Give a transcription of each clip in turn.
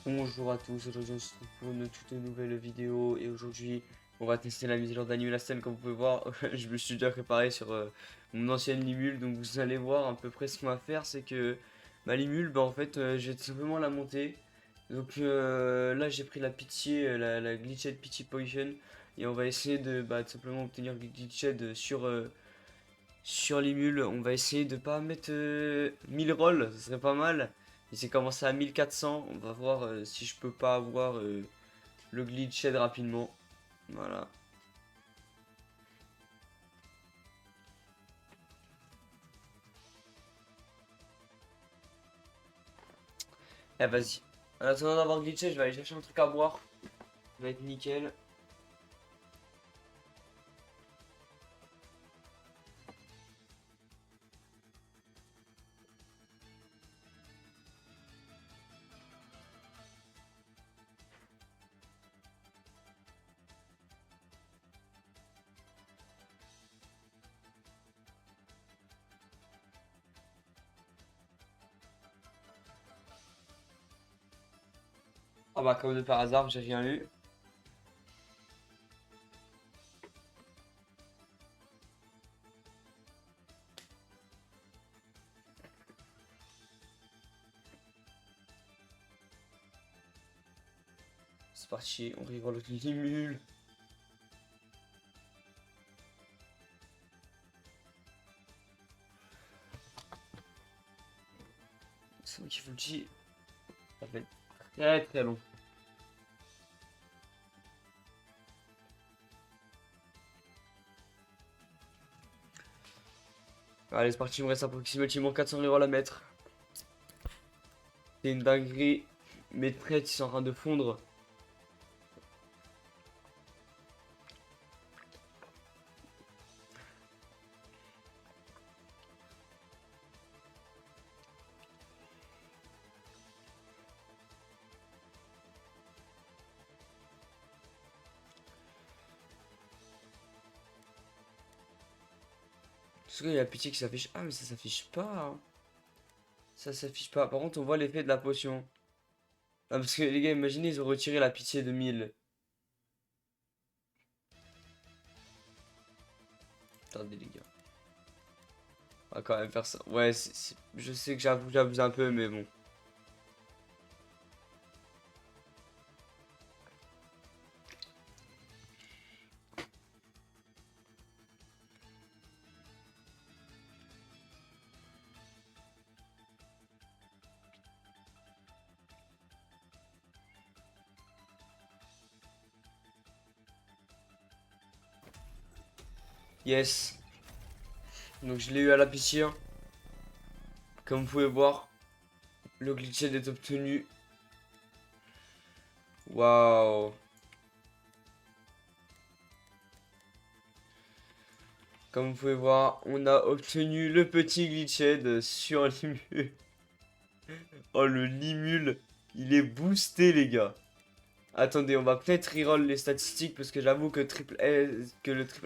Bonjour à tous, aujourd'hui on se retrouve pour une toute nouvelle vidéo et aujourd'hui on va tester la mise à jour d'Anime Scène. Comme vous pouvez voir, je me suis déjà préparé sur mon ancienne Limule, donc vous allez voir à peu près ce qu'on va faire. C'est que ma Limule, bah en fait j'ai tout simplement la monter. Donc là j'ai pris la Pitié, la Glitched Pity Potion, et on va essayer de tout simplement obtenir Glitched sur Limule. On va essayer de pas mettre 1000 rolls, ce serait pas mal. Et c'est commencé à 1400. On va voir si je peux pas avoir le glitched rapidement. Voilà. Eh vas-y. En attendant d'avoir glitché, je vais aller chercher un truc à boire. Ça va être nickel. Ah bah comme de par hasard, j'ai rien eu. C'est parti, on reroll le limule. C'est moi qui vous le dis. Ça va être très très long. Allez, c'est parti, il me reste approximativement 400 rerolls à mettre. C'est une dinguerie. Mes traits ils sont en train de fondre. Parce qu'il y a la pitié qui s'affiche. Ah, mais ça s'affiche pas, hein. Ça s'affiche pas. Par contre, on voit l'effet de la potion. Ah, parce que les gars, imaginez, ils ont retiré la pitié de 1000. Attendez, les gars. On va quand même faire ça. Ouais, je sais que j'abuse un peu, mais bon. Yes. Donc, je l'ai eu à la pitié, hein. Comme vous pouvez voir, le glitched est obtenu. Waouh. Comme vous pouvez voir, on a obtenu le petit glitched sur Limule. Oh, le Limule, il est boosté, les gars. Attendez, on va peut-être reroll les statistiques parce que j'avoue que le triple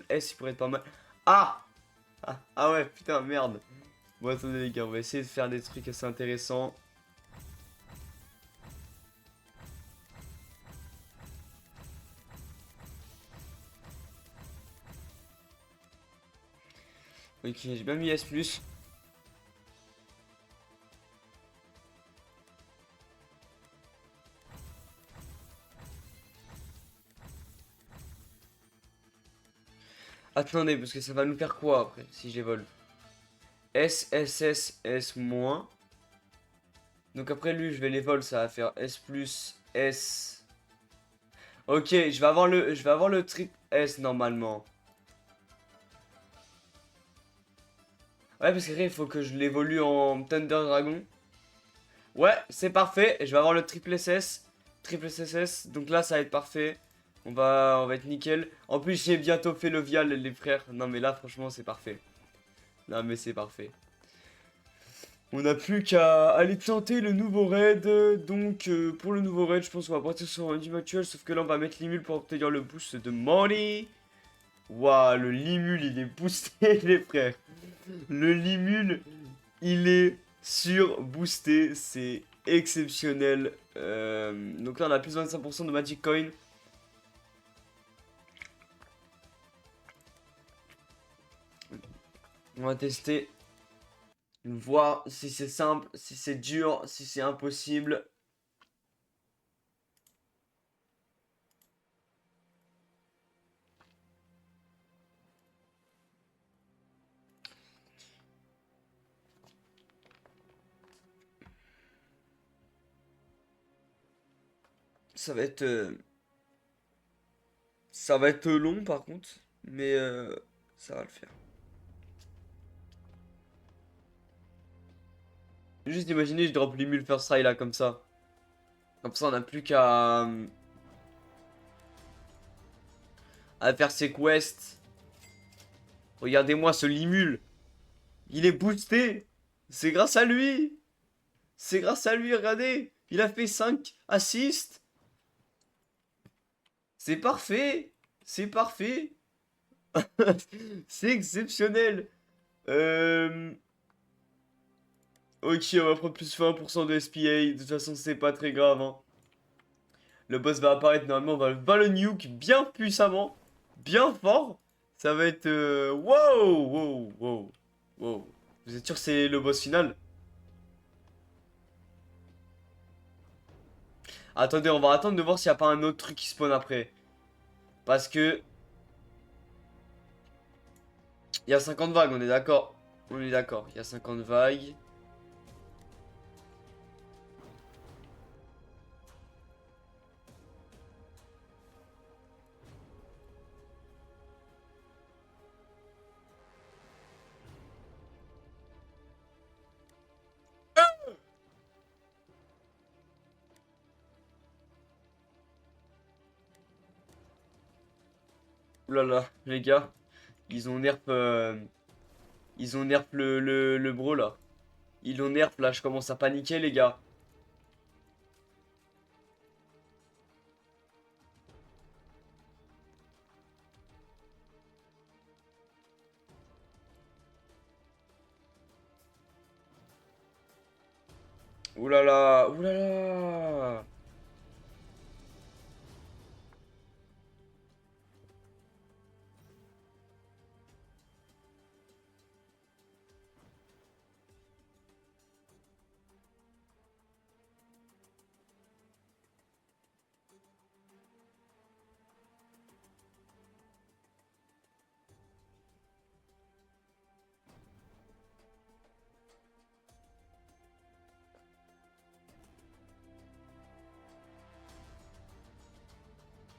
S il pourrait être pas mal. Ah! Ah ouais, putain, merde. Bon, attendez les gars, on va essayer de faire des trucs assez intéressants. Ok, j'ai bien mis S+. Attendez, parce que ça va nous faire quoi après, si je les vole? S, S, S, S-. Donc après lui, je vais les voler, ça va faire S+, S. Ok, je vais avoir le triple S normalement. Ouais, parce qu'après, il faut que je l'évolue en Thunder Dragon. Ouais, c'est parfait. Je vais avoir le triple SS. Triple SSS. Donc là, ça va être parfait. On va être nickel. En plus, j'ai bientôt fait le vial, les frères. Non, mais là, franchement, c'est parfait. Non, mais c'est parfait. On n'a plus qu'à aller tenter le nouveau raid. Donc, pour le nouveau raid, je pense qu'on va partir sur un team actuel. Sauf que là, on va mettre Limul pour obtenir le boost de money. Waouh, le Limul, il est boosté, les frères. Le Limul, il est surboosté. C'est exceptionnel. Donc là, on a plus 25% de Magic Coin. On va tester. Voir si c'est simple, si c'est dur, si c'est impossible. Ça va être... ça va être long par contre. Mais ça va le faire. Juste imaginer, je drop l'émule first try là comme ça. Comme ça, on n'a plus qu'à à faire ses quests. Regardez-moi ce limule. Il est boosté. C'est grâce à lui. C'est grâce à lui, regardez. Il a fait 5 assists. C'est parfait. C'est parfait. C'est exceptionnel. Ok, on va prendre plus 20% de SPA. De toute façon, c'est pas très grave, hein. Le boss va apparaître normalement. On va le nuke bien puissamment. Bien fort. Ça va être... wow, wow, wow, wow. Vous êtes sûr que c'est le boss final? Attendez, on va attendre de voir s'il n'y a pas un autre truc qui spawn après. Parce que... il y a 50 vagues, on est d'accord. On est d'accord, il y a 50 vagues. Ouh là là, les gars. Ils ont nerf... ils ont nerf le bro là. Ils l'ont nerf là, je commence à paniquer les gars. Ouh là là, ouh là là.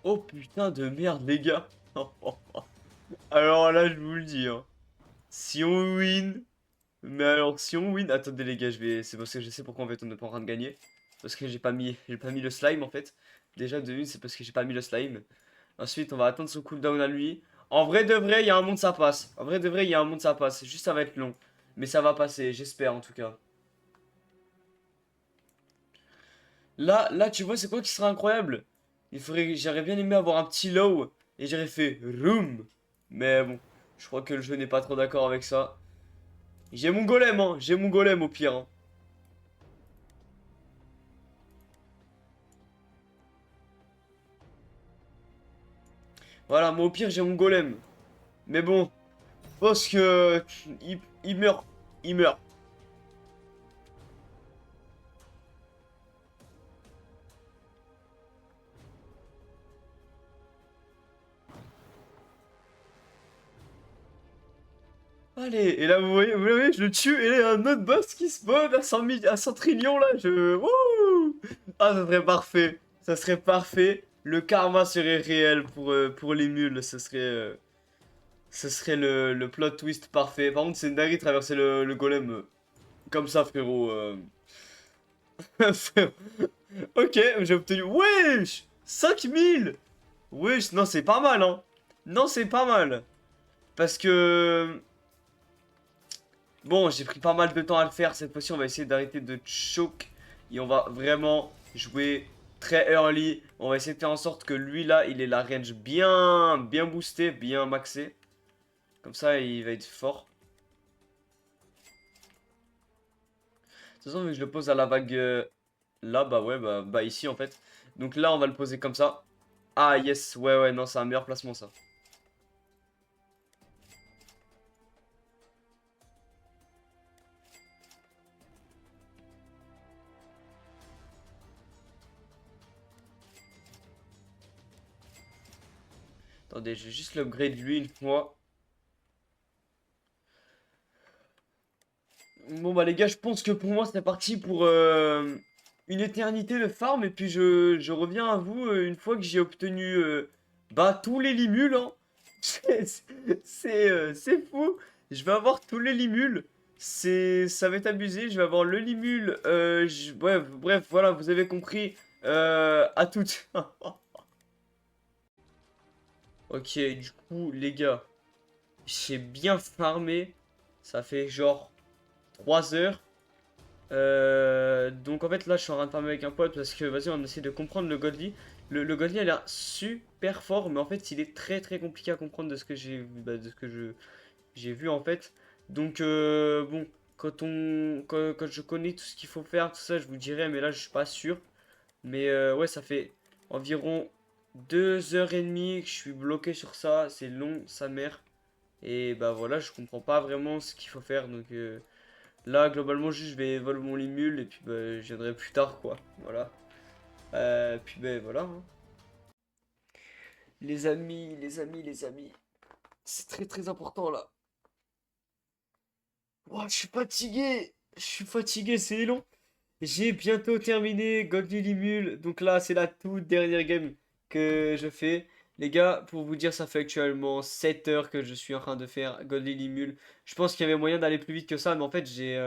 Oh putain de merde les gars. Alors là, je vous le dis, hein. Si on win... Mais alors, si on win... Attendez les gars, je vais... c'est parce que je sais pourquoi en fait on n'est pas en train de gagner. Parce que j'ai pas mis le slime en fait. Déjà de une, c'est parce que j'ai pas mis le slime. Ensuite, on va attendre son cooldown à lui. En vrai de vrai, il y a un monde ça passe. En vrai de vrai, il y a un monde ça passe. Juste ça va être long. Mais ça va passer, j'espère en tout cas. Là, tu vois, c'est quoi qui serait incroyable? J'aurais bien aimé avoir un petit low. Et j'aurais fait room. Mais bon, je crois que le jeu n'est pas trop d'accord avec ça. J'ai mon golem, hein. J'ai mon golem au pire, hein. Voilà, moi au pire, j'ai mon golem. Mais bon, parce que... il meurt. Il meurt. Allez, et là, vous voyez, je le tue, et là, il y a un autre boss qui spawn à 100, à 100 trillions, là, Wouh. Ah, ça serait parfait. Ça serait parfait. Le karma serait réel pour les mules. Ce serait le plot twist parfait. Par contre, c'est une dinguerie de traverser le golem comme ça, frérot. Frérot. Ok, j'ai obtenu... Wesh 5000. Wesh, non, c'est pas mal, hein. Non, c'est pas mal. Parce que... Bon, j'ai pris pas mal de temps à le faire. Cette fois-ci, on va essayer d'arrêter de choke. Et on va vraiment jouer très early. On va essayer de faire en sorte que lui, là, il ait la range bien boostée, bien maxée. Comme ça, il va être fort. De toute façon, vu que je le pose à la vague là, bah ouais, bah ici en fait. Donc là, on va le poser comme ça. Ah yes, ouais, ouais, non, c'est un meilleur placement ça. Attendez, je vais juste l'upgrade lui une fois. Bon bah les gars, je pense que pour moi c'est parti pour une éternité de farm. Et puis je reviens à vous une fois que j'ai obtenu bah tous les limules, hein. C'est fou. Je vais avoir tous les limules. Ça va être abusé. Je vais avoir le limule. Bref, voilà, vous avez compris. À toutes. Ok, du coup les gars, j'ai bien farmé. Ça fait genre 3 heures. Donc en fait là je suis en train de farmer avec un pote parce que vas-y on essaie de comprendre le Godly. Le Godly a l'air super fort mais en fait il est très très compliqué à comprendre de ce que de ce que j'ai vu en fait. Donc bon quand je connais tout ce qu'il faut faire tout ça je vous dirai mais là je suis pas sûr. Mais ouais ça fait environ 2 heures et demie que je suis bloqué sur ça. C'est long sa mère. Et bah voilà je comprends pas vraiment ce qu'il faut faire donc là, globalement, juste je vais évoluer mon limule et puis bah, je viendrai plus tard, quoi. Voilà. Puis ben voilà, hein. Les amis, les amis, les amis. C'est très très important là. Ouah, je suis fatigué. Je suis fatigué, c'est long. J'ai bientôt terminé Goldie Limule. Donc là, c'est la toute dernière game que je fais. Les gars, pour vous dire, ça fait actuellement 7 heures que je suis en train de faire Goldie Limule. Je pense qu'il y avait moyen d'aller plus vite que ça, mais en fait, j'ai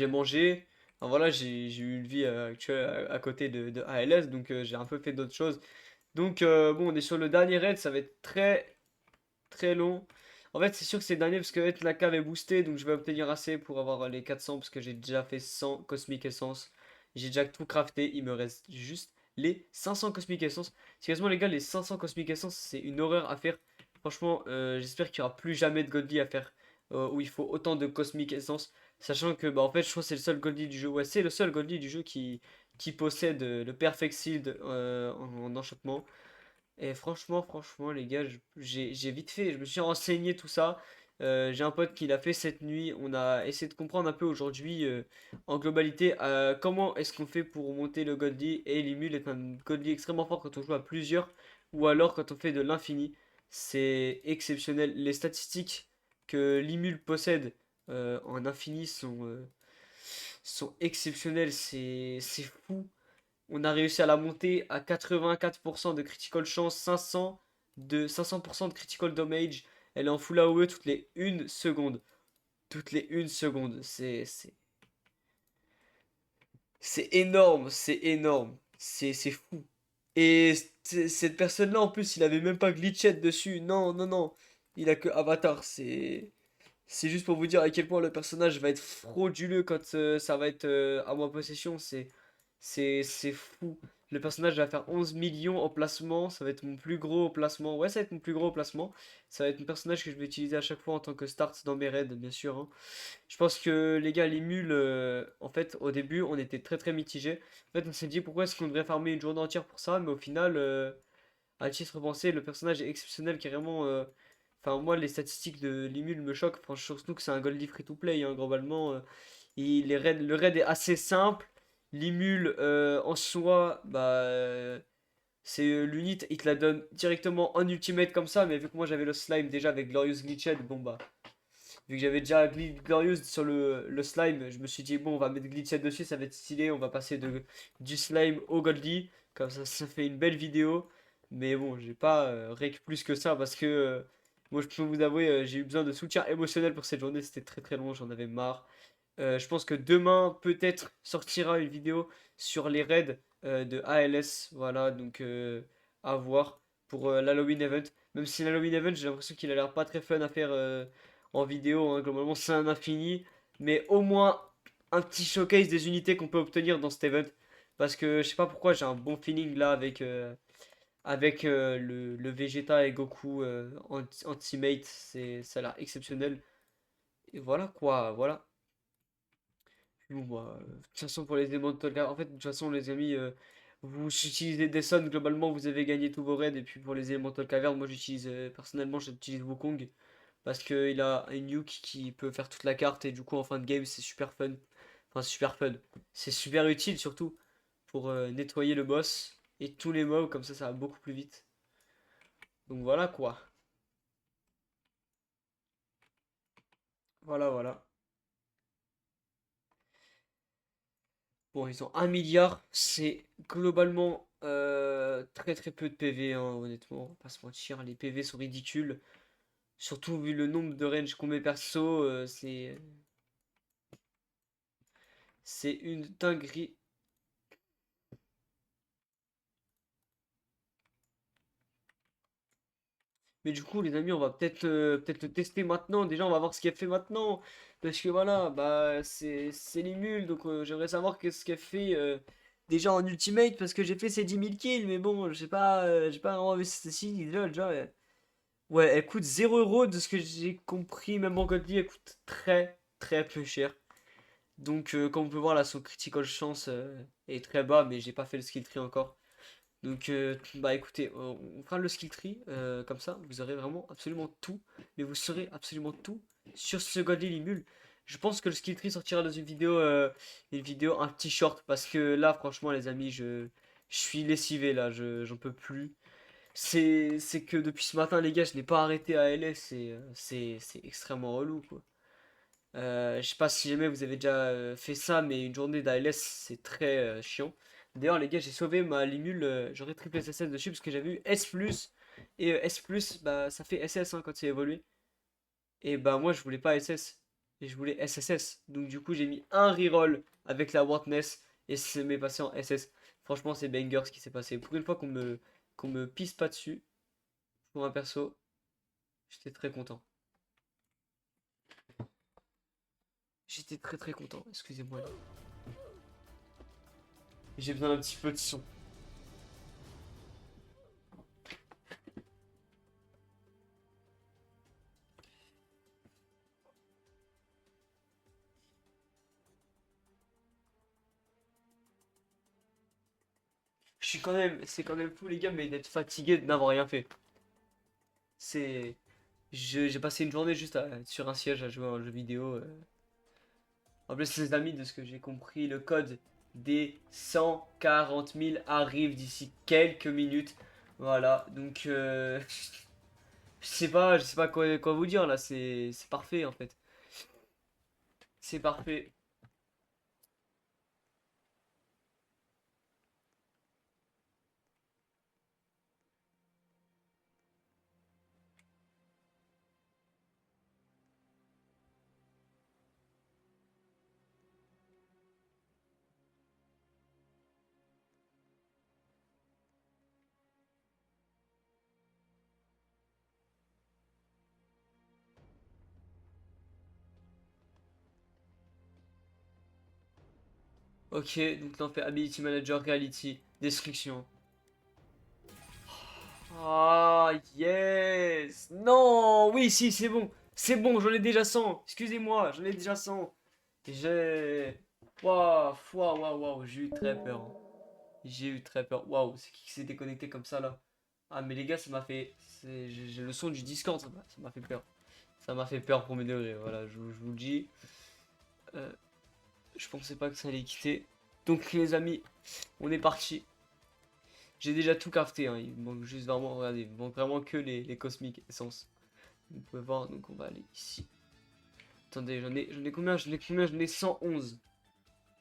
mangé. Enfin, voilà, j'ai eu une vie actuelle à côté de ALS, donc j'ai un peu fait d'autres choses. Donc bon, on est sur le dernier raid, ça va être très très long. En fait, c'est sûr que c'est le dernier parce que en fait, la cave est boostée, donc je vais obtenir assez pour avoir les 400 parce que j'ai déjà fait 100 Cosmic Essence. J'ai déjà tout crafté, il me reste juste les 500 Cosmic Essence. Sérieusement les gars, les 500 Cosmic Essence, c'est une horreur à faire. Franchement, j'espère qu'il n'y aura plus jamais de Godly à faire où il faut autant de Cosmic Essence. Sachant que, bah en fait, je crois que c'est le seul Godly du jeu. Ouais, c'est le seul Godly du jeu qui possède le Perfect Shield en enchantement. Et franchement, les gars, j'ai vite fait, je me suis renseigné tout ça. J'ai un pote qui l'a fait cette nuit. On a essayé de comprendre un peu aujourd'hui, en globalité, comment est-ce qu'on fait pour monter le Godly. Et Limul est un Godly extrêmement fort quand on joue à plusieurs, ou alors quand on fait de l'infini. C'est exceptionnel. Les statistiques que Limul possède en infini sont exceptionnelles. C'est fou. On a réussi à la monter à 84% de critical chance, 500% de critical damage. Elle est en full AOE toutes les 1 seconde. Toutes les 1 seconde. C'est énorme, c'est énorme. C'est fou. Et cette personne-là, en plus, il avait même pas glitchet dessus. Non, non, non. Il a que Avatar. C'est juste pour vous dire à quel point le personnage va être frauduleux quand ça va être à ma possession. C'est fou. Le personnage va faire 11 millions en placement. Ça va être mon plus gros placement. Ouais, ça va être mon plus gros placement. Ça va être un personnage que je vais utiliser à chaque fois en tant que start dans mes raids, bien sûr, hein. Je pense que les gars, les mules, en fait, au début, on était très très mitigés. En fait, on s'est dit pourquoi est-ce qu'on devrait farmer une journée entière pour ça. Mais au final, à y repenser, le personnage est exceptionnel carrément. Enfin, moi, les statistiques de Limul me choquent. Franchement, surtout que c'est un Goldie free-to-play, hein, globalement. Le raid est assez simple. Limul, en soi, bah, c'est l'unit, il te la donne directement en ultimate comme ça. Mais vu que moi j'avais le slime déjà avec Glorious Glitched, bon bah, vu que j'avais déjà Glorious sur le slime, je me suis dit, bon, on va mettre Glitched dessus, ça va être stylé. On va passer du slime au Goldie. Comme ça fait une belle vidéo. Mais bon, j'ai pas rec plus que ça parce que moi, je peux vous avouer, j'ai eu besoin de soutien émotionnel pour cette journée. C'était très très long, j'en avais marre. Je pense que demain, peut-être, sortira une vidéo sur les raids de ALS. Voilà, donc à voir pour l'Halloween Event. Même si l'Halloween Event, j'ai l'impression qu'il a l'air pas très fun à faire en vidéo, hein. Globalement, c'est un infini. Mais au moins, un petit showcase des unités qu'on peut obtenir dans cet event. Parce que je sais pas pourquoi, j'ai un bon feeling là avec le Vegeta et Goku en teammate. Ça a l'air exceptionnel. Et voilà quoi, voilà. Bon, bah, de toute façon, pour les éléments de Tolkien, en fait, de toute façon, les amis, vous utilisez des Sun, globalement, vous avez gagné tous vos raids. Et puis pour les éléments Tolkien, moi, personnellement, j'utilise Wukong. Parce qu'il a un nuke qui peut faire toute la carte. Et du coup, en fin de game, c'est super fun. Enfin, c'est super fun. C'est super utile, surtout, pour nettoyer le boss. Et tous les mobs, comme ça va beaucoup plus vite. Donc voilà, quoi. Voilà, voilà. Bon, ils ont 1 milliard, c'est globalement très très peu de PV, hein, honnêtement, on va pas se mentir, les PV sont ridicules, surtout vu le nombre de range qu'on met perso, c'est une dinguerie. Mais du coup, les amis, on va peut-être le tester maintenant, déjà on va voir ce qu'elle fait maintenant, parce que voilà, bah c'est les mules, donc j'aimerais savoir qu'est-ce qu'elle fait déjà en ultimate, parce que j'ai fait ces 10 000 kills, mais bon, j'ai pas vraiment investi, si, déjà, ouais, elle coûte 0 € de ce que j'ai compris, même en Godly, elle coûte très très peu cher. Donc comme on peut voir là, son critical chance est très bas, mais j'ai pas fait le skill tree encore. Donc bah écoutez, on fera le skill tree, comme ça, vous aurez vraiment absolument tout, mais vous saurez absolument tout sur ce Godly Limul. Je pense que le skill tree sortira dans une vidéo un petit short, parce que là, franchement les amis, je suis lessivé là, j'en peux plus. C'est que depuis ce matin, les gars, je n'ai pas arrêté ALS et c'est extrêmement relou, quoi. Je sais pas si jamais vous avez déjà fait ça, mais une journée d'ALS, c'est très chiant. D'ailleurs, les gars, j'ai sauvé ma Limule, j'aurais triple SSS dessus parce que j'avais eu S+, et S+, bah, ça fait SS hein, quand c'est évolué. Et bah, moi, je voulais pas SS, et je voulais SSS. Donc, du coup, j'ai mis un reroll avec la Wartness, et c'est m'est passé en SS. Franchement, c'est banger ce qui s'est passé. Pour une fois qu'on me pisse pas dessus, pour un perso, j'étais très content. J'étais très très content, excusez-moi. J'ai besoin d'un petit peu de son. C'est quand même fou les gars, mais d'être fatigué de n'avoir rien fait. C'est, j'ai passé une journée juste sur un siège à jouer à un jeu vidéo. En plus, les amis, de ce que j'ai compris, le code des 140 000 arrive d'ici quelques minutes. Voilà, donc je sais pas quoi vous dire là. C'est parfait en fait. C'est parfait. Ok, donc là on fait Ability Manager, Reality, Destruction. Ah, yes! Non! Oui, si, c'est bon. C'est bon, j'en ai déjà 100. Excusez-moi, j'en ai déjà 100. J'ai... Waouh, waouh, waouh, waouh, j'ai eu très peur, hein. J'ai eu très peur. Waouh, c'est qui s'est déconnecté comme ça, là? Ah, mais les gars, ça m'a fait... J'ai le son du Discord, ça m'a fait peur. Ça m'a fait peur pour mes degrés, voilà, je vous le dis. Euh, je pensais pas que ça allait quitter. Donc, les amis, on est parti. J'ai déjà tout crafté, hein. Il me manque juste vraiment, regardez, il me manque vraiment que les cosmiques essence. Vous pouvez voir, donc on va aller ici. Attendez, j'en ai combien? J'en ai 111.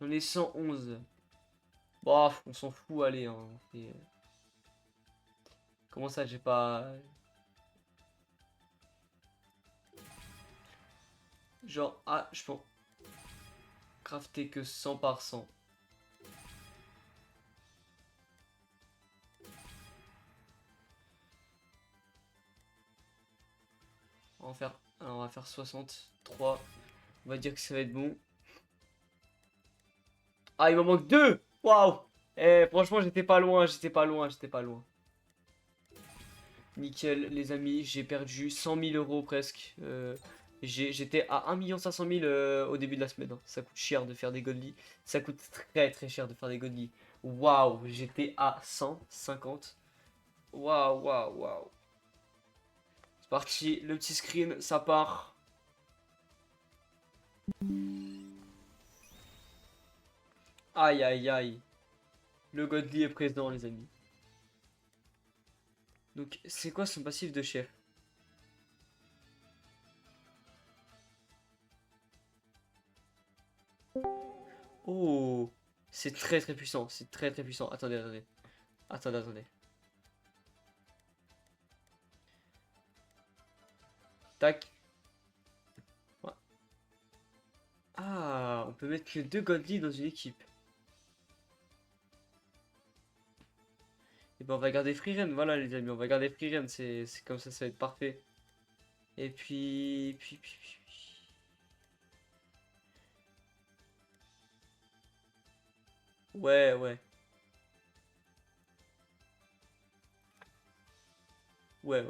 J'en ai 111. Bon, on s'en fout, allez, hein. Comment ça, j'ai pas... Genre, ah, je peux crafter que 100 par 100. On va faire 63. On va dire que ça va être bon. Ah, il m'en manque 2. Waouh! Eh, franchement, j'étais pas loin, j'étais pas loin, j'étais pas loin. Nickel, les amis, j'ai perdu 100 000 € presque. J'étais à 1 500 000 au début de la semaine, hein. Ça coûte cher de faire des godly. Ça coûte très cher de faire des godly. Waouh, j'étais à 150. Waouh, waouh, waouh. C'est parti, le petit screen, ça part. Aïe, aïe, aïe. Le godly est présent, les amis. Donc, c'est quoi son passif de chef? Oh, c'est très puissant. C'est très puissant. Attendez, attendez. Attendez, attendez. Tac. Ouais. Ah, on peut mettre que 2 godly dans une équipe. Et ben on va garder Freeren, voilà les amis, on va garder Freeren, c'est comme ça va être parfait. Et puis. Ouais, ouais, ouais.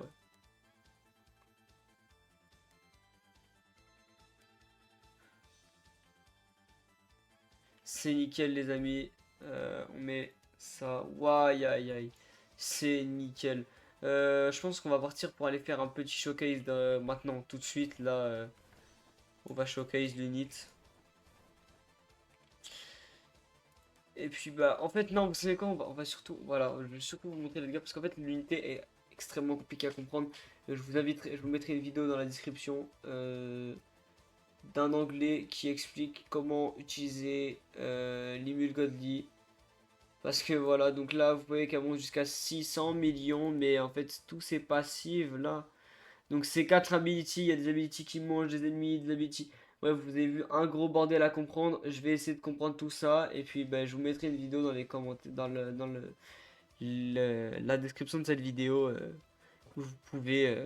C'est nickel les amis. On met ça. Aïe aïe aïe. C'est nickel. Je pense qu'on va partir pour aller faire un petit showcase maintenant, tout de suite. Là, on va showcase l'unit. Et puis bah en fait non, vous savez quoi, on va surtout voilà, je vais surtout vous montrer les gars parce qu'en fait l'unité est extrêmement compliquée à comprendre. Je vous mettrai une vidéo dans la description d'un anglais qui explique comment utiliser l'Imul Godly. Parce que voilà, donc là vous voyez qu'elle monte jusqu'à 600 millions, mais en fait tous ces passifs là. Donc c'est 4 abilities, il y a des abilities qui mangent des ennemis, des abilities. Ouais, vous avez vu un gros bordel à comprendre. Je vais essayer de comprendre tout ça. Et puis ben, je vous mettrai une vidéo dans les commentaires, la description de cette vidéo. Où vous pouvez.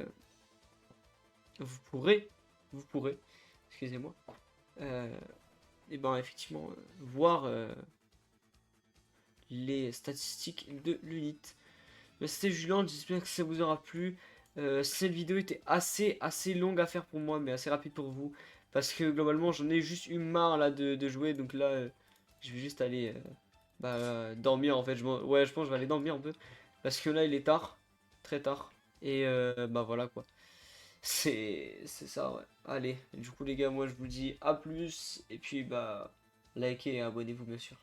Vous pourrez. Vous pourrez. Excusez-moi. euh, et ben effectivement, voir les statistiques de l'unit. Ben, c'était Julien, j'espère que ça vous aura plu. Cette vidéo était assez longue à faire pour moi, mais assez rapide pour vous. Parce que globalement, j'en ai juste eu marre là de jouer. Donc là, je vais juste aller bah, dormir en fait. Ouais, je pense que je vais aller dormir un peu. Parce que là, il est tard. Très tard. Et bah voilà quoi. C'est ça, ouais. Allez, du coup, les gars, moi je vous dis à plus. Et puis, bah, likez et abonnez-vous, bien sûr.